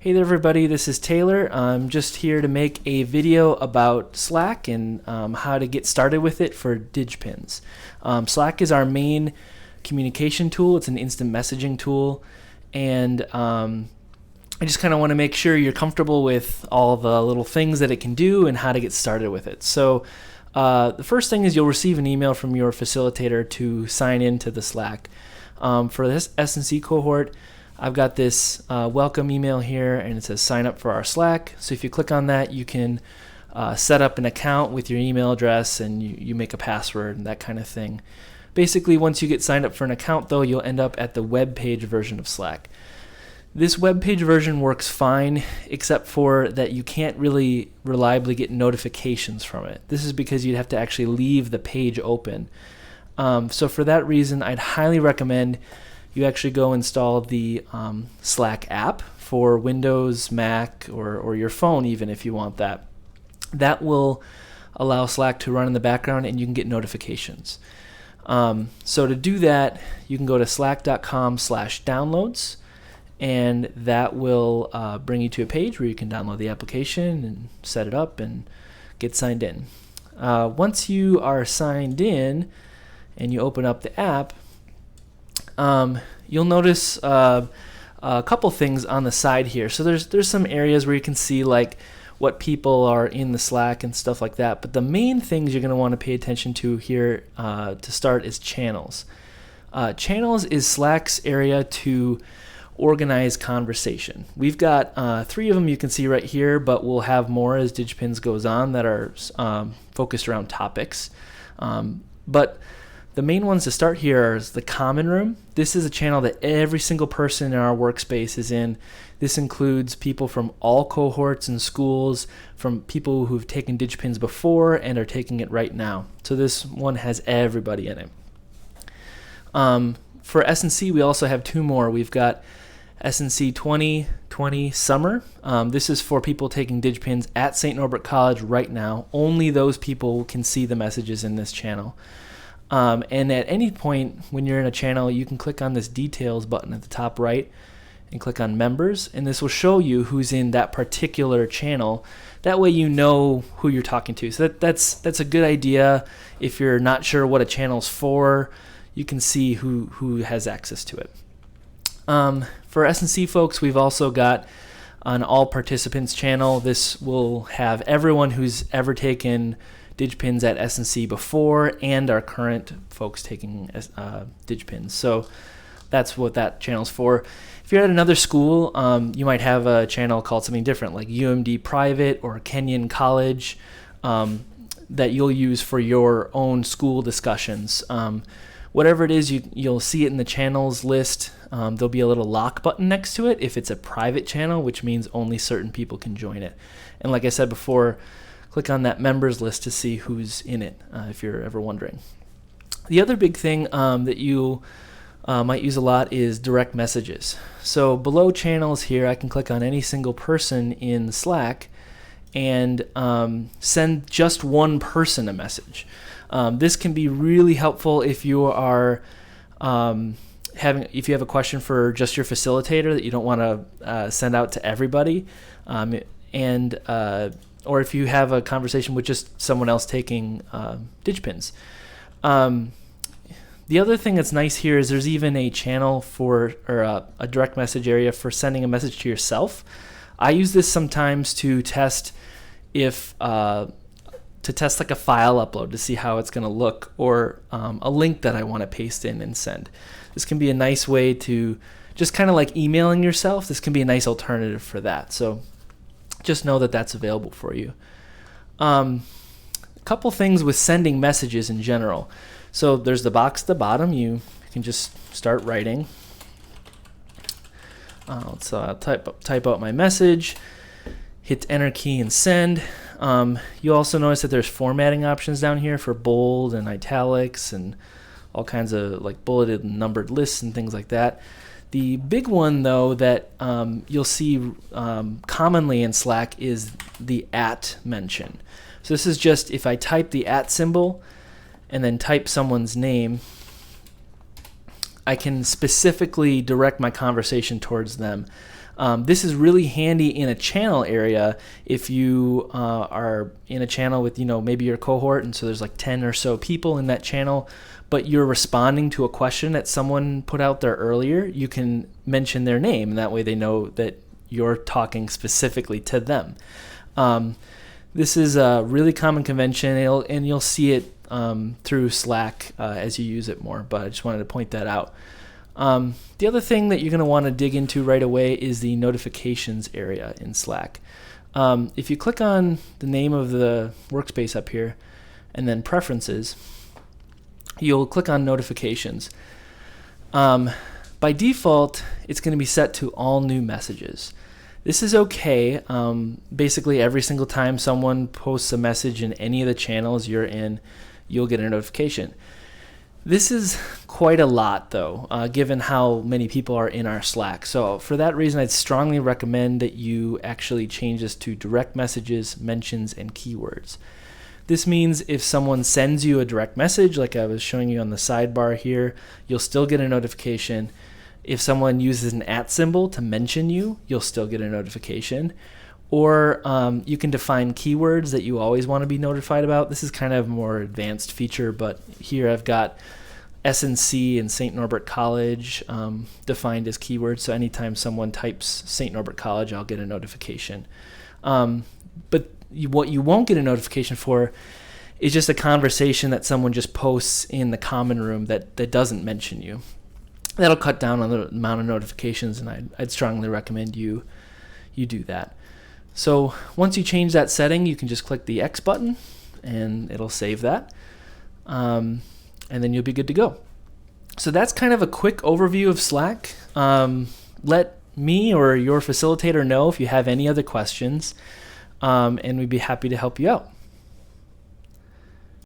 Hey there everybody, this is Taylor. I'm just here to make a video about Slack and how to get started with it for DigPins. Slack is our main communication tool. It's an instant messaging tool, and I just kind of want to make sure you're comfortable with all the little things that it can do and how to get started with it. So the first thing is you'll receive an email from your facilitator to sign into the Slack. For this S&C cohort, I've got this welcome email here, and it says sign up for our Slack. So if you click on that, you can set up an account with your email address, and you make a password and that kind of thing. Basically, once you get signed up for an account, though, you'll end up at the web page version of Slack. This web page version works fine, except for that you can't really reliably get notifications from it. This is because you'd have to actually leave the page open. So for that reason, I'd highly recommend you actually go install the Slack app for Windows, Mac, or your phone even if you want that. That will allow Slack to run in the background and you can get notifications. So to do that, you can go to slack.com/downloads, and that will bring you to a page where you can download the application and set it up and get signed in. Once you are signed in and you open up the app, you'll notice a couple things on the side here. So there's some areas where you can see like what people are in the Slack and stuff like that. But the main things you're going to want to pay attention to here to start is channels. Channels is Slack's area to organize conversation. We've got 3 of them you can see right here, but we'll have more as DigPins goes on that are focused around topics. But the main ones to start here is the common room. This is a channel that every single person in our workspace is in. This includes people from all cohorts and schools, from people who've taken DigPins before and are taking it right now. So this one has everybody in it. For S&C, we also have 2 more. We've got S&C 2020 Summer. This is for people taking DigPins at St. Norbert College right now. Only those people can see the messages in this channel. And at any point when you're in a channel, you can click on this details button at the top right and click on members, and this will show you who's in that particular channel. That way you know who you're talking to. So that's a good idea. If you're not sure what a channel's for, you can see who has access to it. For S&C folks, we've also got an all participants channel. This will have everyone who's ever taken DigPins at S&C before and our current folks taking DigPins. So that's what that channel's for. If you're at another school, you might have a channel called something different, like UMD Private or Kenyon College, that you'll use for your own school discussions. Whatever it is, you'll see it in the channels list. There'll be a little lock button next to it if it's a private channel, which means only certain people can join it. And like I said before, click on that members list to see who's in it, if you're ever wondering. The other big thing that you might use a lot is direct messages. So below channels here, I can click on any single person in Slack and send just one person a message. This can be really helpful if you are if you have a question for just your facilitator that you don't want to send out to everybody, or if you have a conversation with just someone else taking DigPins. The other thing that's nice here is there's even a channel for, or a direct message area for sending a message to yourself. I use this sometimes to test if like a file upload to see how it's going to look, or a link that I want to paste in and send. This can be a nice way to just kind of like emailing yourself. This can be a nice alternative for that. So just know that that's available for you. A couple things with sending messages in general. So there's the box at the bottom. You can just start writing. So I'll type out my message, hit enter key and send. You also notice that there's formatting options down here for bold and italics and all kinds of like bulleted and numbered lists and things like that. The big one, though, that you'll see commonly in Slack is the @ mention. So this is just if I type the @ symbol and then type someone's name, I can specifically direct my conversation towards them. This is really handy in a channel area if you are in a channel with, maybe your cohort, and so there's like 10 or so people in that channel, but you're responding to a question that someone put out there earlier. You can mention their name, and that way they know that you're talking specifically to them. This is a really common convention, and you'll see it through Slack as you use it more, but I just wanted to point that out. The other thing that you're going to want to dig into right away is the notifications area in Slack. If you click on the name of the workspace up here and then preferences, you'll click on notifications. By default, it's going to be set to all new messages. This is okay. Basically, every single time someone posts a message in any of the channels you're in, you'll get a notification. This is quite a lot, though, given how many people are in our Slack. So for that reason, I'd strongly recommend that you actually change this to direct messages, mentions, and keywords. This means if someone sends you a direct message, like I was showing you on the sidebar here, you'll still get a notification. If someone uses an @ symbol to mention you, you'll still get a notification. Or you can define keywords that you always want to be notified about. This is kind of a more advanced feature, but here I've got SNC and St. Norbert College defined as keywords. So anytime someone types St. Norbert College, I'll get a notification. But what you won't get a notification for is just a conversation that someone just posts in the common room that doesn't mention you. That'll cut down on the amount of notifications, and I'd strongly recommend you do that. So once you change that setting, you can just click the X button and it'll save that. And then you'll be good to go. So that's kind of a quick overview of Slack. Let me or your facilitator know if you have any other questions, and we'd be happy to help you out.